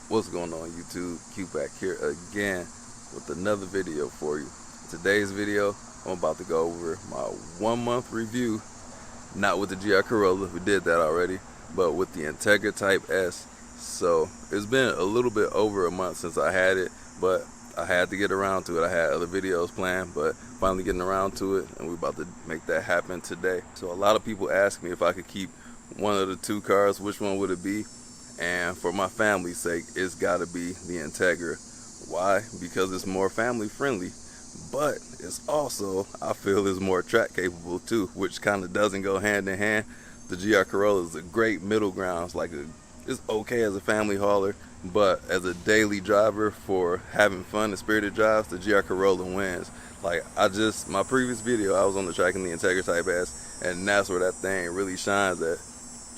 What's going on YouTube? Q back here again with another video for you. Today's video, I'm about to go over my 1 month review, not with the GR Corolla, we did that already, but with the Integra Type S. So it's been a little bit over a month since I had it, but I had to get around to it. I had other videos planned, but finally getting around to it, and we're about to make that happen today. So a lot of people ask me if I could keep one of the two cars, which one would it be? And for my family's sake, it's got to be the Integra. Why? Because it's more family friendly, but it's also, I feel, is more track capable too, which kind of doesn't go hand in hand. The GR Corolla is a great middle ground. It's okay as a family hauler, but as a daily driver for having fun and spirited drives, the GR Corolla wins. My previous video, I was on the track in the Integra Type S, and that's where that thing really shines at.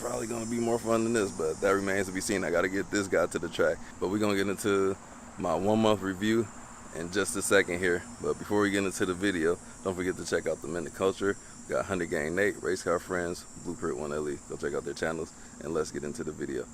Probably gonna be more fun than this, but that remains to be seen. I gotta get this guy to the track. But we're gonna get into my 1 month review in just a second here. But before we get into the video, don't forget to check out the Minute Culture. We got 100 Gang Nate, Race Car Friends, Blueprint 1LE. Go check out their channels, and let's get into the video.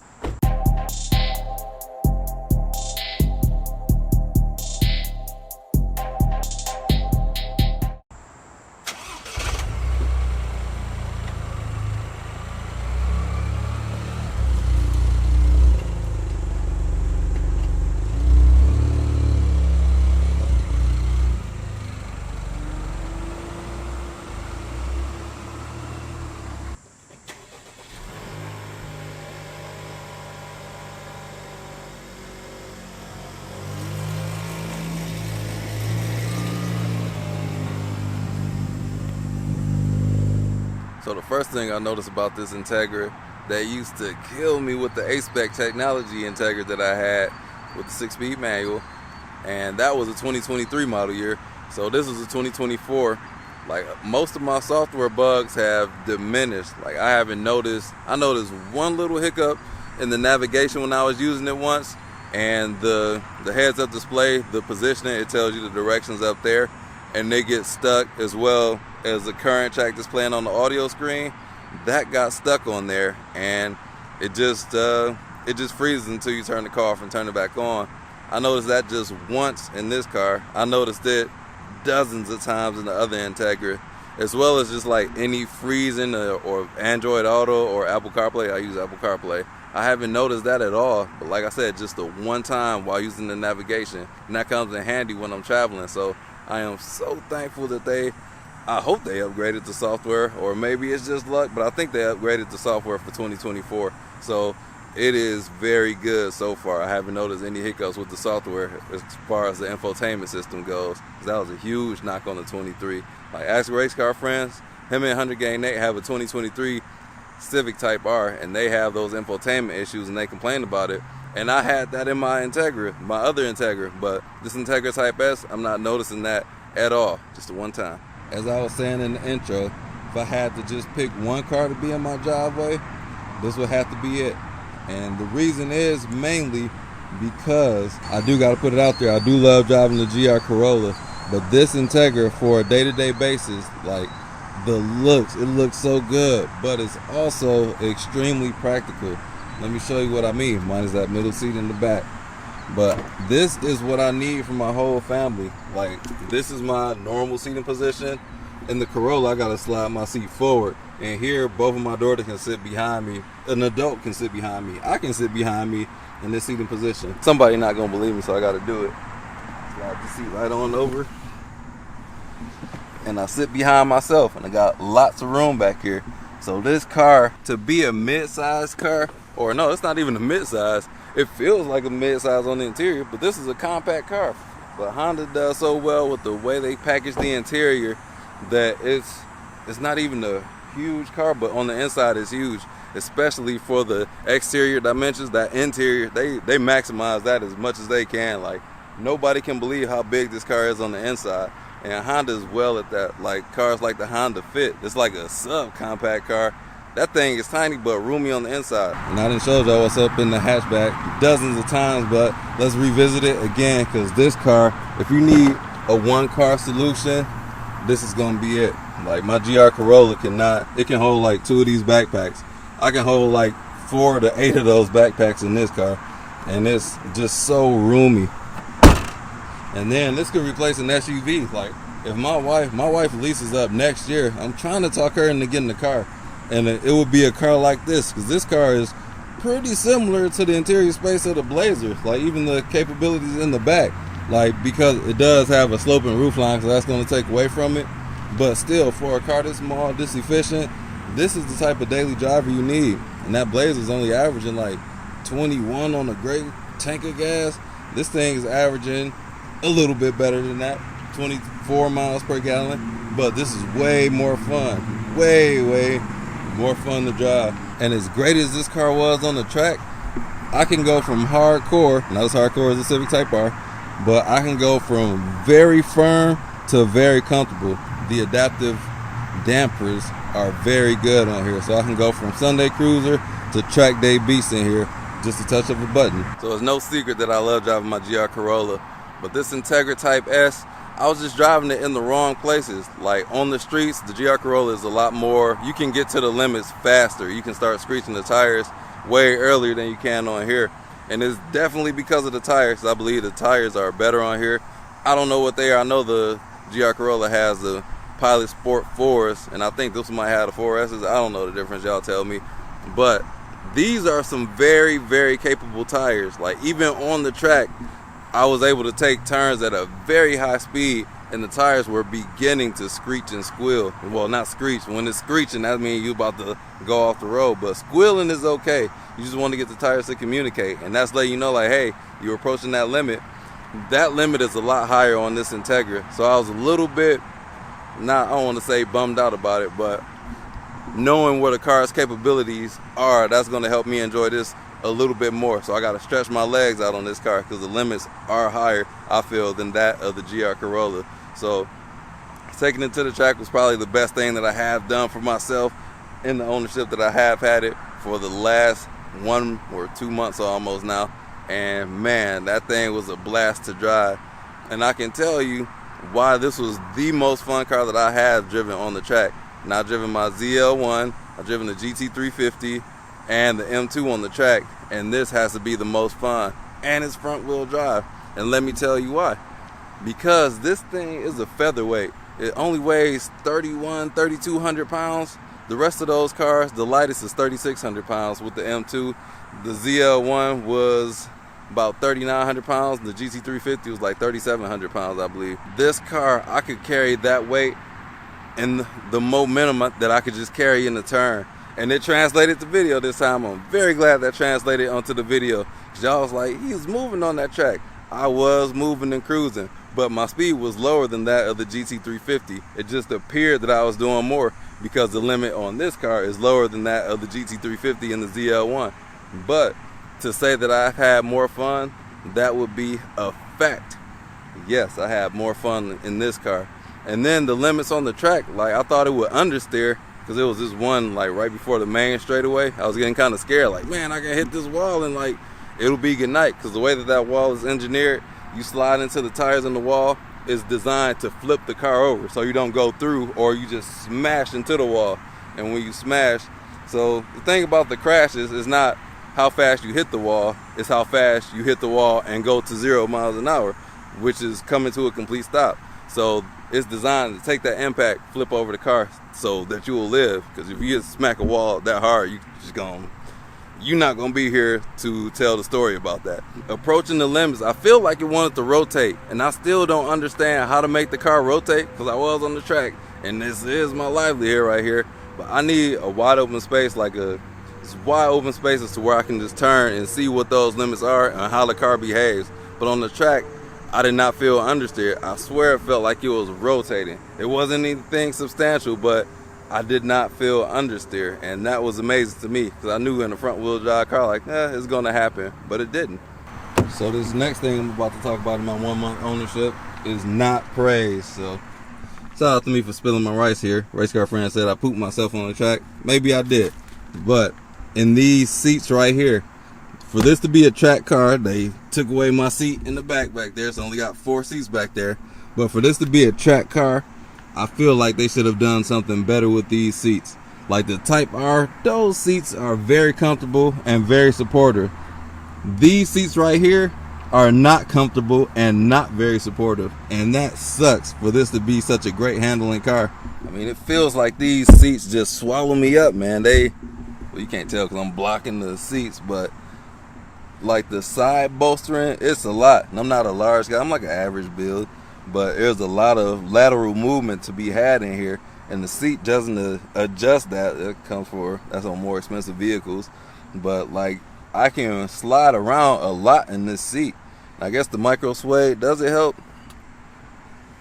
So the first thing I noticed about this Integra that used to kill me with the A-Spec technology Integra that I had with the 6-speed manual, and that was a 2023 model year. So this is a 2024. Most of my software bugs have diminished. I noticed one little hiccup in the navigation when I was using it once, and the heads-up display, the positioning, it tells you the directions up there, and they get stuck, as well as the current track that's playing on the audio screen. That got stuck on there, and it just freezes until you turn the car off and turn it back on. I noticed that just once in this car. I noticed it dozens of times in the other Integra, as well as just any freezing or Android Auto or Apple CarPlay. I use Apple CarPlay. I haven't noticed that at all, but like I said, just the one time while using the navigation, and that comes in handy when I'm traveling. So I am so thankful that I hope they upgraded the software, or maybe it's just luck, but I think they upgraded the software for 2024. So it is very good so far. I haven't noticed any hiccups with the software as far as the infotainment system goes. That was a huge knock on the 23. Ask Race Car Friends, him and 100 Gang Nate have a 2023 Civic Type R, and they have those infotainment issues, and they complain about it. And I had that in my Integra, my other Integra, but this Integra Type S, I'm not noticing that at all, just the one time. As I was saying in the intro, if I had to just pick one car to be in my driveway, this would have to be it. And the reason is mainly because I do got to put it out there, I do love driving the GR Corolla, but this Integra for a day-to-day basis, it looks so good, but it's also extremely practical. Let me show you what I mean. Mine is that middle seat in the back. But this is what I need for my whole family. This is my normal seating position. In the Corolla, I gotta slide my seat forward. And here, both of my daughters can sit behind me. An adult can sit behind me. I can sit behind me in this seating position. Somebody not gonna believe me, so I gotta do it. Slide the seat right on over. And I sit behind myself, and I got lots of room back here. So this car, to be a mid-size car, or no, it's not even a mid-size. It feels like a mid-size on the interior, but this is a compact car. But Honda does so well with the way they package the interior that it's not even a huge car, but on the inside it's huge, especially for the exterior dimensions. That interior, they maximize that as much as they can. Nobody can believe how big this car is on the inside. And Honda is well at that. Cars like the Honda Fit, it's like a subcompact car. That thing is tiny but roomy on the inside. And I done showed y'all what's up in the hatchback dozens of times, but let's revisit it again, because this car, if you need a one-car solution, this is gonna be it. My GR Corolla it can hold 2 of these backpacks. I can hold 4 to 8 of those backpacks in this car. and it's just so roomy. And then this could replace an SUV. Like, if my wife leases up next year, I'm trying to talk her into getting the car, and it would be a car like this, because this car is pretty similar to the interior space of the Blazer. Like, even the capabilities in the back, like, because it does have a sloping roof line, so that's going to take away from it. But still, for a car this small, this efficient, this is the type of daily driver you need. And that Blazer's only averaging like 21 on a great tank of gas. This thing is averaging a little bit better than that, 24 miles per gallon. But this is way more fun, way more fun to drive. And as great as this car was on the track, I can go from hardcore, not as hardcore as the Civic Type R, but I can go from very firm to very comfortable. The adaptive dampers are very good on here, so I can go from Sunday cruiser to track day beast in here, just a touch of a button. So it's no secret that I love driving my GR Corolla, but this Integra Type S, I was just driving it in the wrong places. Like, on the streets, the GR Corolla is a lot more, you can get to the limits faster. You can start screeching the tires way earlier than you can on here. And it's definitely because of the tires. I believe the tires are better on here. I don't know what they are. I know the GR Corolla has the Pilot Sport 4s, and I think this one might have the 4S's. I don't know the difference, y'all tell me. But these are some very capable tires. Like, even on the track, I was able to take turns at a very high speed, and the tires were beginning to screech and squeal. Well, not screech. When it's screeching, that means you're about to go off the road. But squealing is okay. You just want to get the tires to communicate, and that's letting you know, like, hey, you're approaching that limit. That limit is a lot higher on this Integra. So I was a little bit, I don't want to say bummed out about it, but knowing what the car's capabilities are, that's going to help me enjoy this a little bit more. So I got to stretch my legs out on this car, because the limits are higher, I feel, than that of the GR Corolla. So taking it to the track was probably the best thing that I have done for myself in the ownership that I have had it for the last 1 or 2 months almost now. And man, that thing was a blast to drive. And I can tell you why this was the most fun car that I have driven on the track. And I've driven my ZL1, I've driven the GT350, and the M2 on the track, and this has to be the most fun. And it's front wheel drive. And let me tell you why. Because this thing is a featherweight. It only weighs 3,200 pounds. The rest of those cars, the lightest is 3,600 pounds with the M2. The ZL1 was about 3,900 pounds. The GT350 was like 3,700 pounds, I believe. This car, I could carry that weight and the momentum that I could just carry in the turn. And it translated to video this time. I'm very glad that translated onto the video. Cause y'all was like, he's moving on that track. I was moving and cruising, but my speed was lower than that of the GT350. It just appeared that I was doing more because the limit on this car is lower than that of the GT350 and the ZL1. But to say that I've had more fun, that would be a fact. Yes, I had more fun in this car. And then the limits on the track, like, I thought it would understeer, because it was this one, like, right before the main straightaway. I was getting kind of scared, like, man, I can hit this wall and, like, it'll be good night. Because the way that wall is engineered, you slide into the tires in the wall, is designed to flip the car over so you don't go through, or you just smash into the wall. And when you smash, so the thing about the crashes is not how fast you hit the wall, it's how fast you hit the wall and go to 0 miles an hour, which is coming to a complete stop. So it's designed to take that impact, flip over the car so that you will live. Because if you just smack a wall that hard, you're not gonna be here to tell the story about that. Approaching the limits, I feel like it wanted to rotate, and I still don't understand how to make the car rotate, because I was on the track, and this is my livelihood right here. But I need a wide open space, like wide open spaces to where I can just turn and see what those limits are and how the car behaves. But on the track, I did not feel understeer. I swear it felt like it was rotating. It wasn't anything substantial, but I did not feel understeer, and that was amazing to me, because I knew in a front wheel drive car, like, it's gonna happen, but it didn't. So this next thing I'm about to talk about in my 1 month ownership is not praise. So shout out to me for spilling my rice here. Race car friend said I pooped myself on the track. Maybe I did, but in these seats right here, for this to be a track car, they took away my seat in the back there, so I only got 4 seats back there. But for this to be a track car, I feel like they should have done something better with these seats. Like the Type R, those seats are very comfortable and very supportive. These seats right here are not comfortable and not very supportive, and that sucks for this to be such a great handling car. I mean, it feels like these seats just swallow me up, man. Well, you can't tell because I'm blocking the seats, but like the side bolstering, it's a lot. And I'm not a large guy, I'm like an average build, but there's a lot of lateral movement to be had in here, and the seat doesn't adjust that. That's on more expensive vehicles, but like I can slide around a lot in this seat. I guess the micro suede, does it help?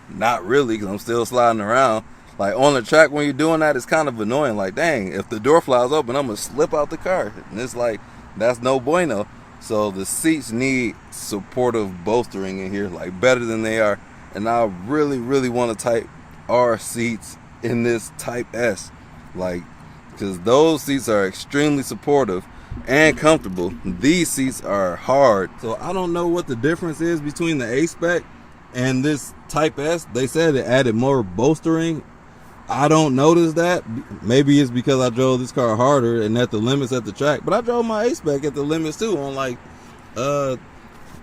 Not really, because I'm still sliding around. Like on the track when you're doing that, it's kind of annoying. Like, dang, if the door flies open, I'm going to slip out the car. And it's like, that's no bueno. So the seats need supportive bolstering in here, like better than they are. And I really, really want to Type R seats in this Type S. Like, because those seats are extremely supportive and comfortable. These seats are hard. So I don't know what the difference is between the A-Spec and this Type S. They said it added more bolstering. I don't notice that. Maybe it's because I drove this car harder and at the limits at the track, but I drove my A-Spec at the limits too on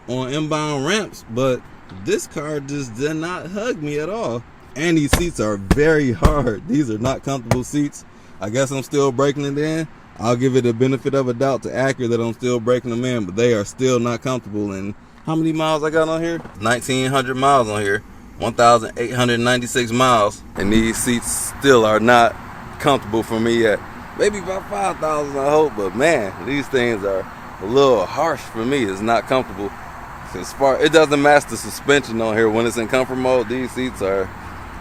on inbound ramps, but this car just did not hug me at all. And these seats are very hard. These are not comfortable seats. I guess I'm still breaking it in. I'll give it a benefit of a doubt to Acura that I'm still breaking them in, but they are still not comfortable. And how many miles I got on here? 1,900 miles on here. 1,896 miles. And these seats still are not comfortable for me yet. Maybe about 5,000 I hope, but man, these things are a little harsh for me. It's not comfortable. It doesn't match the suspension on here when it's in comfort mode. These seats are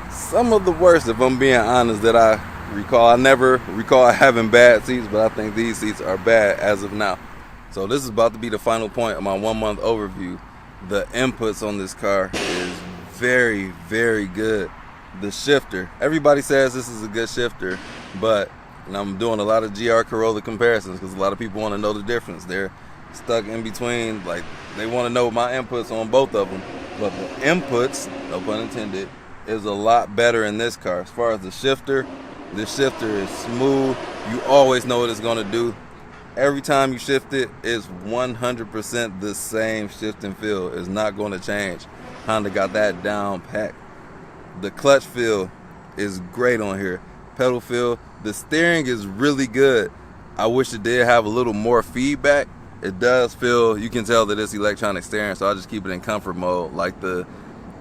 some of the worst, if I'm being honest, that I recall. I never recall having bad seats, but I think these seats are bad as of now. So this is about to be the final point of my 1 month overview. The inputs on this car is very, very good. The shifter, everybody says this is a good shifter, but and I'm doing a lot of GR Corolla comparisons because a lot of people want to know the difference. They're stuck in between, like they want to know my inputs on both of them, but the inputs, no pun intended, is a lot better in this car. As far as the shifter is smooth. You always know what it's going to do. Every time you shift it, it's 100% the same shift and feel. It's not going to change. Honda got that down pat. The clutch feel is great on here. Pedal feel. The steering is really good. I wish it did have a little more feedback. It does feel, you can tell that it's electronic steering, so I just keep it in comfort mode. Like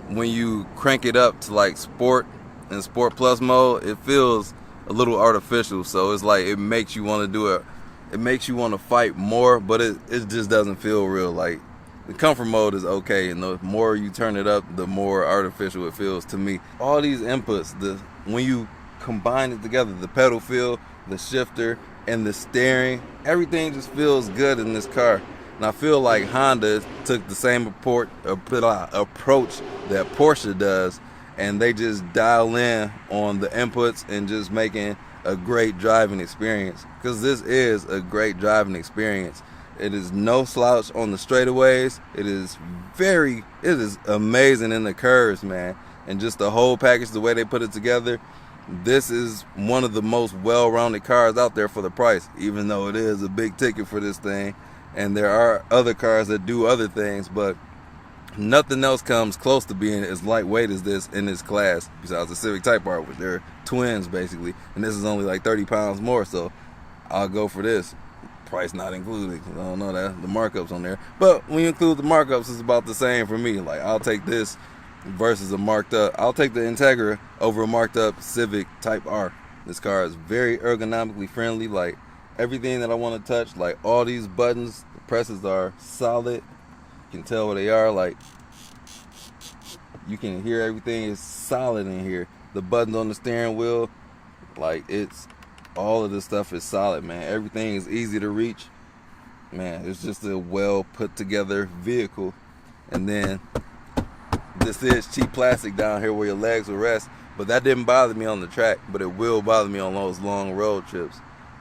when you crank it up to like sport and sport plus mode, it feels a little artificial. So it's like it makes you want to do it. It makes you want to fight more, but it just doesn't feel real. Like the comfort mode is okay, and the more you turn it up, the more artificial it feels to me. All these inputs, when you combine it together, the pedal feel, the shifter, and the steering, everything just feels good in this car. And I feel like Honda took the same approach that Porsche does, and they just dial in on the inputs and just making a great driving experience, because this is a great driving experience. It is no slouch on the straightaways. It is amazing in the curves, man. And just the whole package, the way they put it together, this is one of the most well-rounded cars out there for the price, even though it is a big ticket for this thing. And there are other cars that do other things, but nothing else comes close to being as lightweight as this in this class, besides the Civic Type R, which they're twins basically, and this is only like 30 pounds more, so I'll go for this. Price not included, I don't know that the markups on there, but when you include the markups, it's about the same for me. Like, I'll take this versus I'll take the Integra over a marked up Civic Type R. This car is very ergonomically friendly. Like, everything that I want to touch, like all these buttons, the presses are solid. You can tell what they are. Like, you can hear everything is solid in here. The buttons on the steering wheel, like, all of this stuff is solid, man. Everything is easy to reach, man. It's just a well put together vehicle. And then this is cheap plastic down here where your legs will rest, but that didn't bother me on the track, but it will bother me on those long road trips.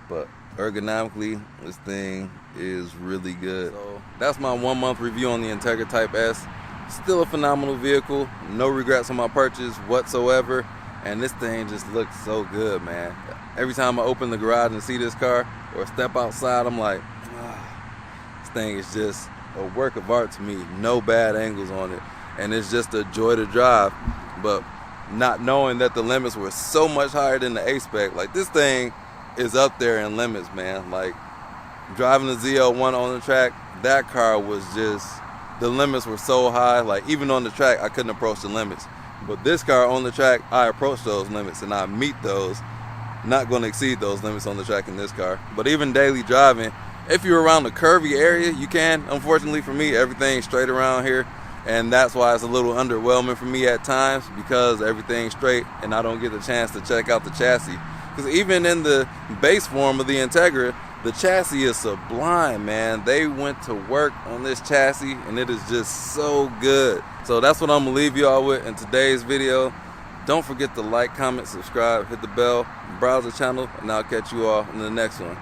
But ergonomically, this thing is really good. So that's my 1 month review on the Integra Type S. Still a phenomenal vehicle. No regrets on my purchase whatsoever. And this thing just looks so good, man. Every time I open the garage and see this car or step outside, I'm like, This thing is just a work of art to me. No bad angles on it, and it's just a joy to drive. But not knowing that the limits were so much higher than the A-Spec, like this thing is up there in limits, man. Like driving the ZL1 on the track, that car was just, the limits were so high. Like even on the track, I couldn't approach the limits. But this car on the track, I approach those limits and I meet those. Not going to exceed those limits on the track in this car. But even daily driving, if you're around the curvy area, you can. Unfortunately for me, everything's straight around here, and that's why it's a little underwhelming for me at times, because everything's straight and I don't get the chance to check out the chassis. Because even in the base form of the Integra, the chassis is sublime, man. They went to work on this chassis and it is just so good. So that's what I'm gonna leave y'all with in today's video. Don't forget to like, comment, subscribe, hit the bell, browse the channel, and I'll catch you all in the next one.